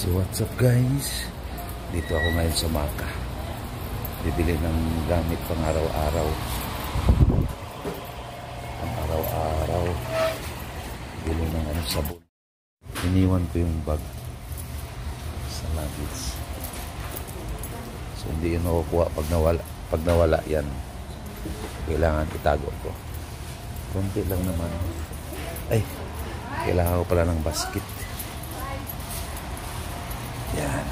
So what's up guys, dito ako ngayon sa Maka, bibili ng gamit pang araw-araw, bibili ng sabon. Iniwan ko yung bag sa luggage, so hindi yun makukuha pag nawala yan, kailangan itago ko. Konti lang naman, ay kailangan ko pala ng basket. Yan,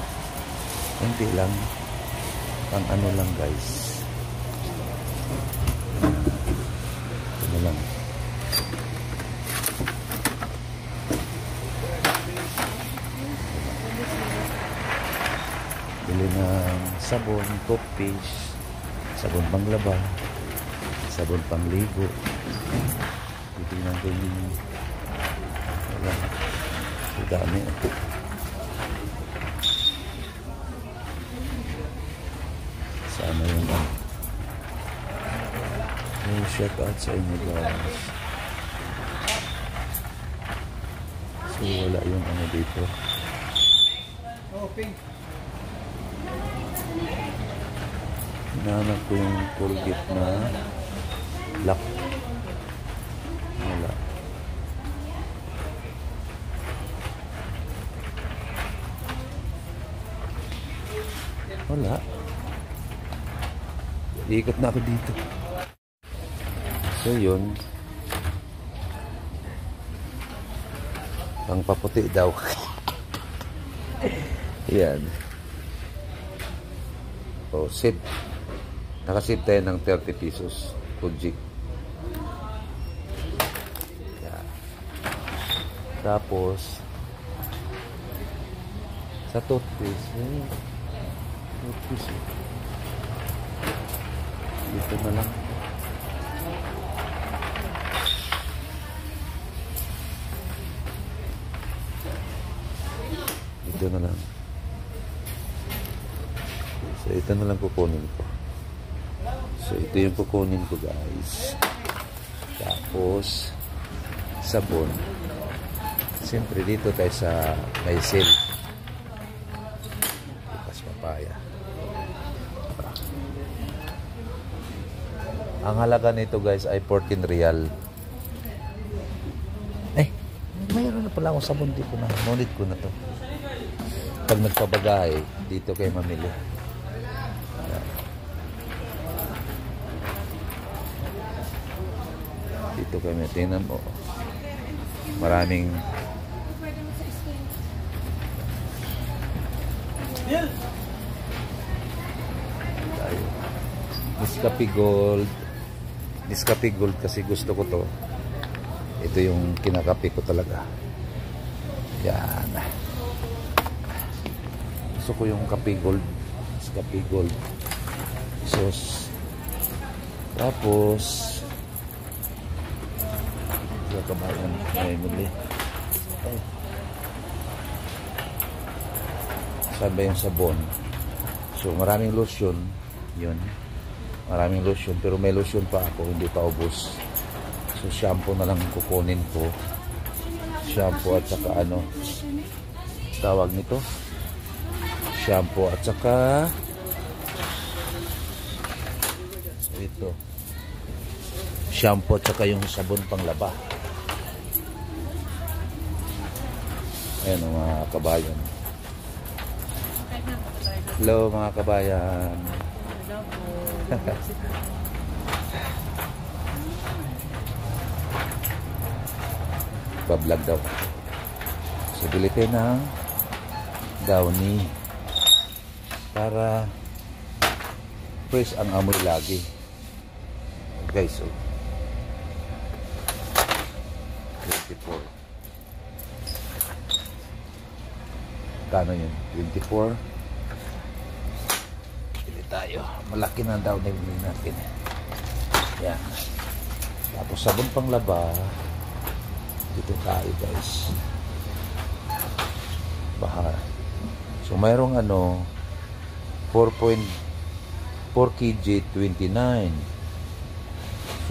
hindi lang, pang ano lang guys, ano lang, bili ng sabon, toothpaste, sabon panglaba, sabon pangligo. Titignan ko yung wala, so dami. Sana yung shout out sa inyo guys. So wala yung ano dito. Hinahanap ko yung Colgate na lock. Wala. Wala. Iikot na ako dito. So yun, pang paputi daw. Yan. O sip, nakasip tayo ng 30 pesos Kujik. Yan. Tapos sa toothpaste, dito na lang. Dito na lang. So ito na lang kukunin ko. So ito yung kukunin ko guys. Tapos sabon. Siyempre dito tayo sa may sale. Bukas papaya. Ang halaga nito guys ay 14 real. Mayroon na pala akong sabon dito na. Ngunit ko na to. Pag nagpabagay, dito kayo mamili. Dito kayo mamili. Tingnan mo. Maraming tayo. Nescafe Gold kasi gusto ko to. Ito yung kinakape ko talaga. Yan. Gusto ko yung kape gold. Nescafe Gold. Sauce. Tapos sa kabayan ay muli. Sabi yung sabon. So maraming lotion. Yun. Maraming lotion. Pero may lotion pa ako. Hindi pa ubos. So shampoo na lang kukunin ko. Shampoo at saka ano tawag nito? Shampoo at saka ito. Shampoo at saka yung sabon panglaba. Ayan mga kabayan. Hello mga kabayan. Vlog daw. So bili tayo ng Downy para fresh ang amoy lagi guys. So 24 kano yun? 24. Bili tayo. Malaki na Downy bili natin. Yan. Tapos sabon panglaba dito tayo guys. Bahar. So mayroong 4 kg 29.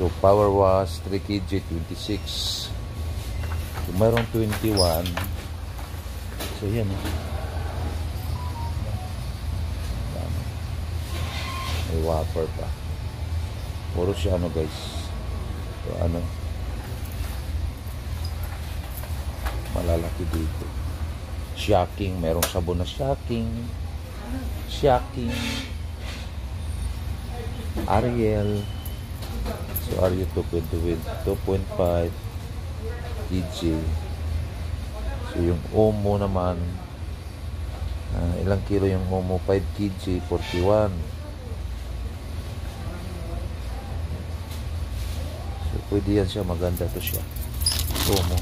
So power wash 3 kg 26. So mayroong 21. So yan. May wafer pa. Puro siya ano guys. So, ano. Malalaki dito. Shocking. Merong sabon na shocking. Shocking. Ariel. So Ariel 2.5 kg. So yung Omo naman, ilang kilo yung Omo? 5 kg, 41. So pwede yan siya, maganda to siya. Omo.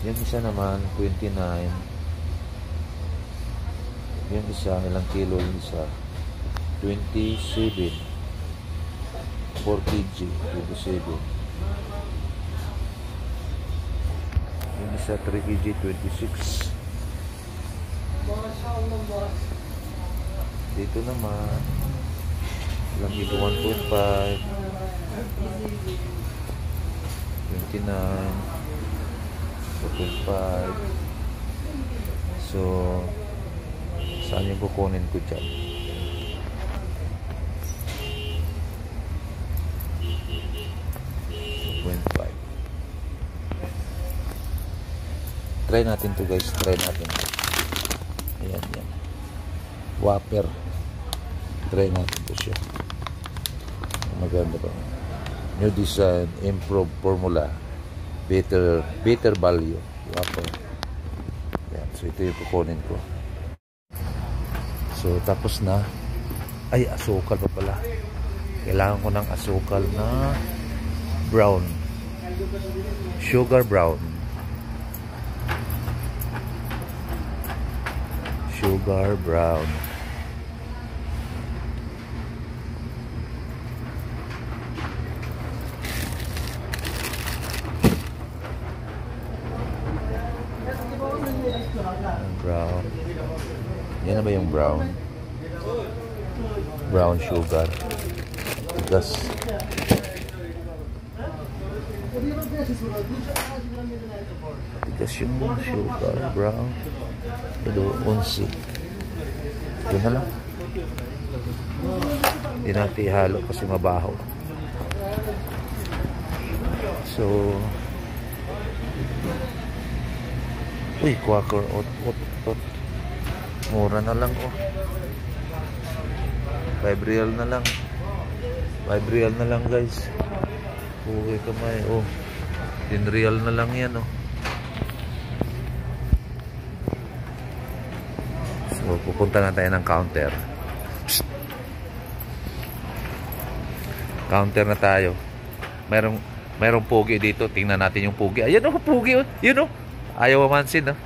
Yung isa naman 29. Yung isa, ilang kilo yung isa? 27. 4 kg, 27. Yung isa 3 kg, 26. Dito naman ilang kilo? 1.5, 29, 4.5. So saan yung kukunin ko dyan? Try natin to guys, try natin. Ayan, yan. Whopper. Try natin to siya. Maganda ba? New design, improved formula, better value. Whopper. Ayan, so ito yung kukunin ko. So tapos na. Ay, asukal pa pala. Kailangan ko ng asukal na brown. Sugar brown. Sugar brown. Brown. Yan na ba yung brown? Brown sugar. Tigas. Tigas yung sugar brown. Ito, 11. Ito na lang. Hindi natin ihalo kasi mabaho. So, uy, Quaker Oat. Mura na lang, oh. 5 real na lang. 5 real na lang, guys. Uy, kamay, oh. 10 real na lang yan, oh. So, pupunta na tayo ng counter. Counter na tayo. Merong pugi dito. Tingnan natin yung pugi. Ayan, oh, pugi, oh. Yun, oh. Ayaw mamansin, oh.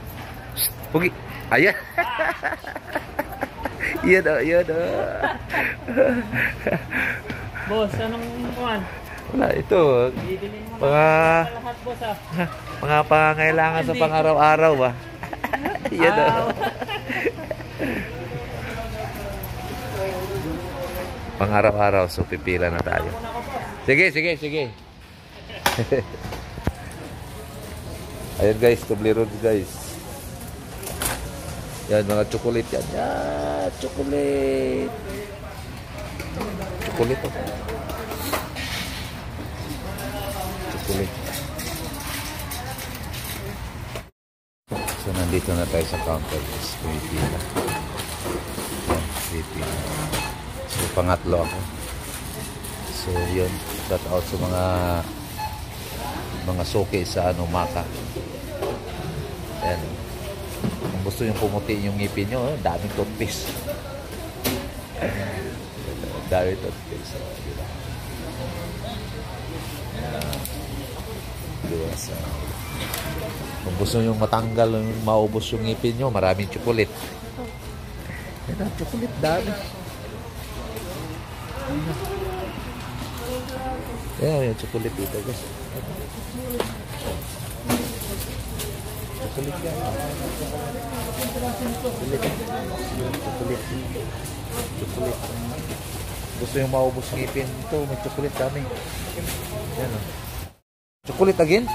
Pugi. Ayan. Yan, oh, yan, oh. Boss, anong kuhan? Wala, ito. Mga pangangailangan sa pang-araw-araw, ba? Yan, oh. Pang-araw-araw, so pipila na tayo. Sige. Ayan guys, Toblerone guys. Yan, mga chocolate yan. Yan, chocolate. Chocolate, oh. Chocolate. So, nandito na tayo sa counter. Pipila. Yan, pipila. So, pangatlo ako. So, yun. Shout out sa mga soke sa Maka. Ayan. Kung gusto yung pumuti yung ngipin nyo, daming toothpaste. Daming toothpaste. Diba? So, kung gusto nyo matanggal, maubos yung ngipin nyo, maraming chocolate. Yan ang chocolate, dami. Yan, yung chocolate dito, guys. Chocolate yan. Chocolate. Gusto yung maubos ngipin ito, may chocolate dami. Yan, o. Chocolate again?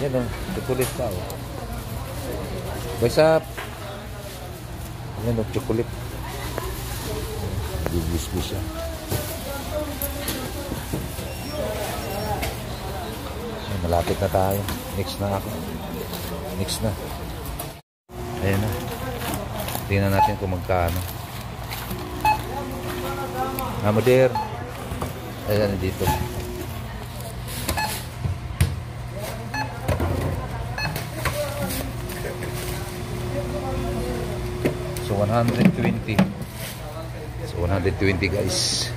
Yan, o. Chocolate pa, o. What's up? Ayan o, chocolate. Bibis-bis siya. Ayan, malapit na tayo. Next na ako. Next na. Ayan na. Tingnan natin kung magkano. Moder. Ayan, dito. So 120. So 120 guys.